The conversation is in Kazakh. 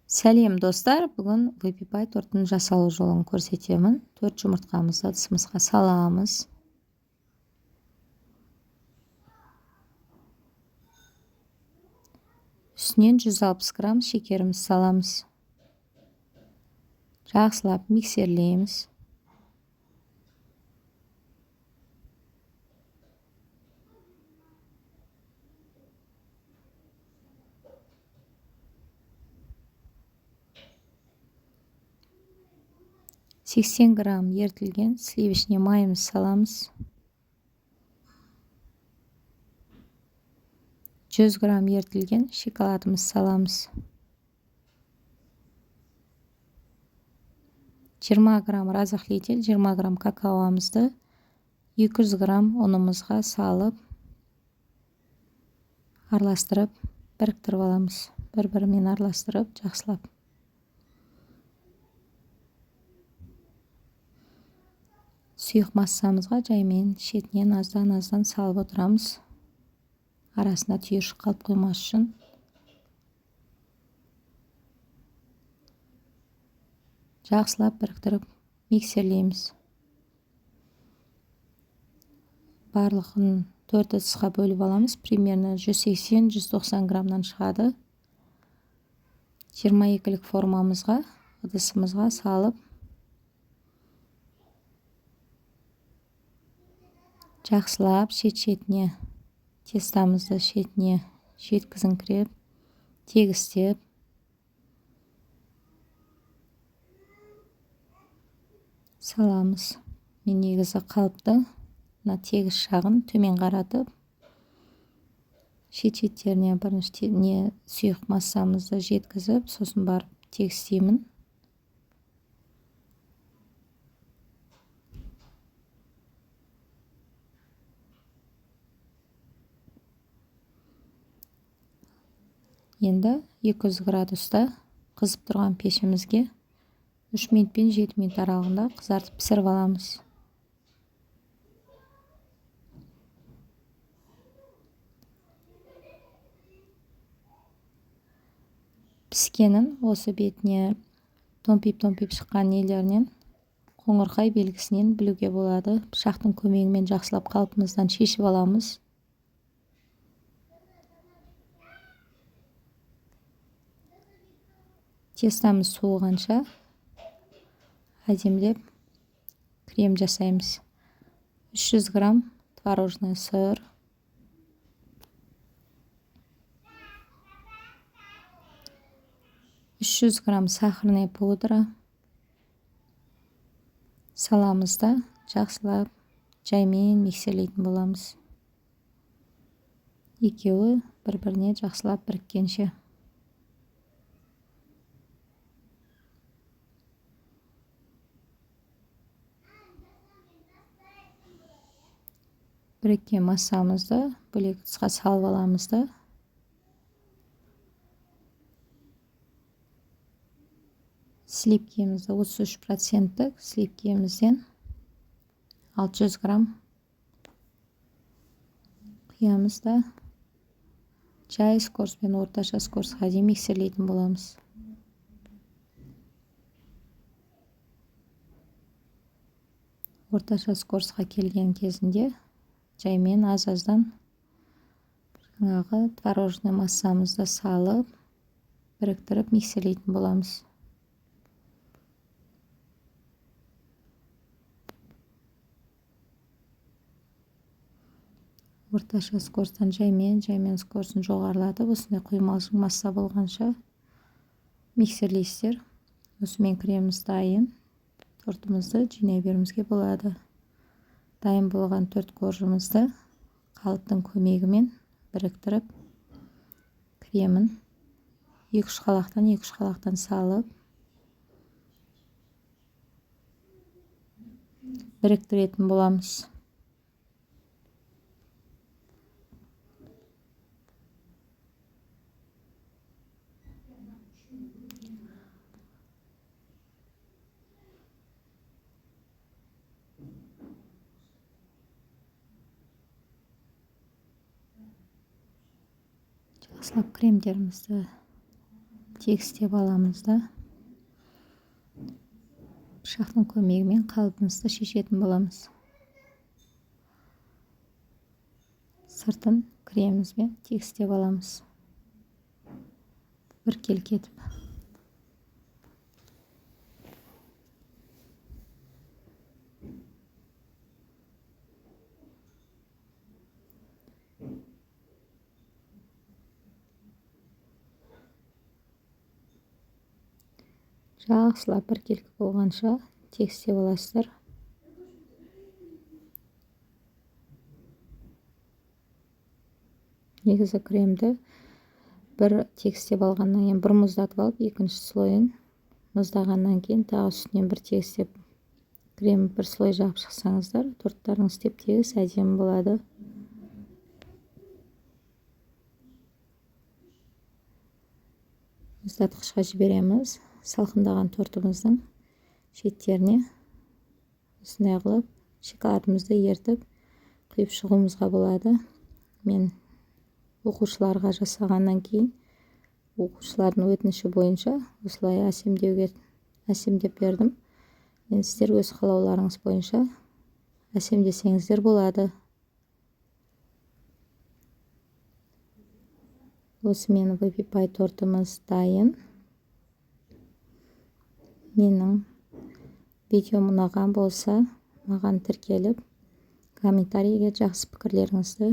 Сәлем достар, бүгін веб-пай торттың жасалу жолын көрсетемін. 4 жұмыртқамызды ыдысымызға саламыз. Үстінен 160 грамм шекеріміз саламыз. Жақсылап миксерлейміз. Сексен грамм ертілген сливочный майымыз саламыз. 100 грамм ертілген шоколадымыз саламыз. 20 грамм разрыхлитель, 20 грамм какаоамызды 200 грамм ұнымызға салып, араластырып, біріктіріп аламыз. Бір-бірімен араластырып, жақсылап. Сұйық массамызға жаймен шетінен аздан салып отырамыз. Арасында түйіршік қалып қоймас үшін. Жақсылап біріктіріп миксерлейміз. Барлығын 4 ыдысқа бөліп аламыз. Примерно 180-190 граммнан шығады. 22-лік формамызға, ыдысымызға салып, жақсылап шет-шетіне, тестамызды шетіне жеткізіңкіреп, тегістеп, саламыз. Мен негізі қалыпты, тегіс жағын төмен қаратып, шет-шеттеріне бірінші сұйық массамызды жеткізіп, сосын барып тегістеймін. Енді 200 градуста қызып тұрған пешімізге 3 минут пен 7 минут аралығында қызартып пісіріп аламыз. Піскенін осы бетіне томпип шыққан нелерінен, қоңырқай белгісінен білуге болады. Пышақтың көмегімен жақсылап қалпымыздан шешіп аламыз. Тестамыз суығанша әдемілеп крем жасаймыз. 300 грамм творожный сыр, 300 грамм сахарный пудра саламыз да жақсылап жаймен миксерлейтін боламыз. Екеуі бір-біріне жақсылап біріккенше. Біріккен массамызды бөлек ыдысқа салып аламыз да. Сливкемізді 33% сливкемізден 600 грамм құямыз да. Жай скороспен орташа скоросқа дейін миксерлейтін боламыз. Орташа скоросқа келген кезінде жаймен аз-аздан творожный массамызды салып, біріктіріп миксерлейтін боламыз. Орташа скоростан жаймен скоросын жоғарылатып, осындай құймалжың масса болғанша миксерлейсіздер. Осымен креміміз дайын. Тортымызды жинай беруімізге болады. Дайын болған 4 коржымызды қалыптың көмегімен біріктіріп, кремін 2-3 қалақтан салып, біріктіретін боламыз. Жақсылап кремдерімізді тегістеп аламыз да пышақтың көмегімен қалыбымызды шешетін боламыз. Сыртын кремімізбен тегістеп аламыз. Біркелкі етіп. Жақсылап біркелкі болғанша тегістеп аласыздар. Негізі кремді бір тегістеп алғаннан кейін бір мұздатып алып, екінші слойын мұздағаннан кейін тағы үстінен бір тегістеп крем бір слой жағып шықсаңыздар, торттарыңыз теп-тегіс әдемі болады. Мұздатқышқа жібереміз. Салқындаған тортымыздың шеттеріне осындай қылып шоколадымызды ертіп құйып шығуымызға болады. Мен оқушыларға жасағаннан кейін оқушылардың өтініші бойынша осылай әсемдеп бердім. Мен сіздер өз қалауларыңыз бойынша әсемдесеңіздер болады. Осымен вэппи-пай тортымыз дайын. Менің видеом ұнаған болса, маған тіркеліп, комментарийге жақсы пікірлеріңізді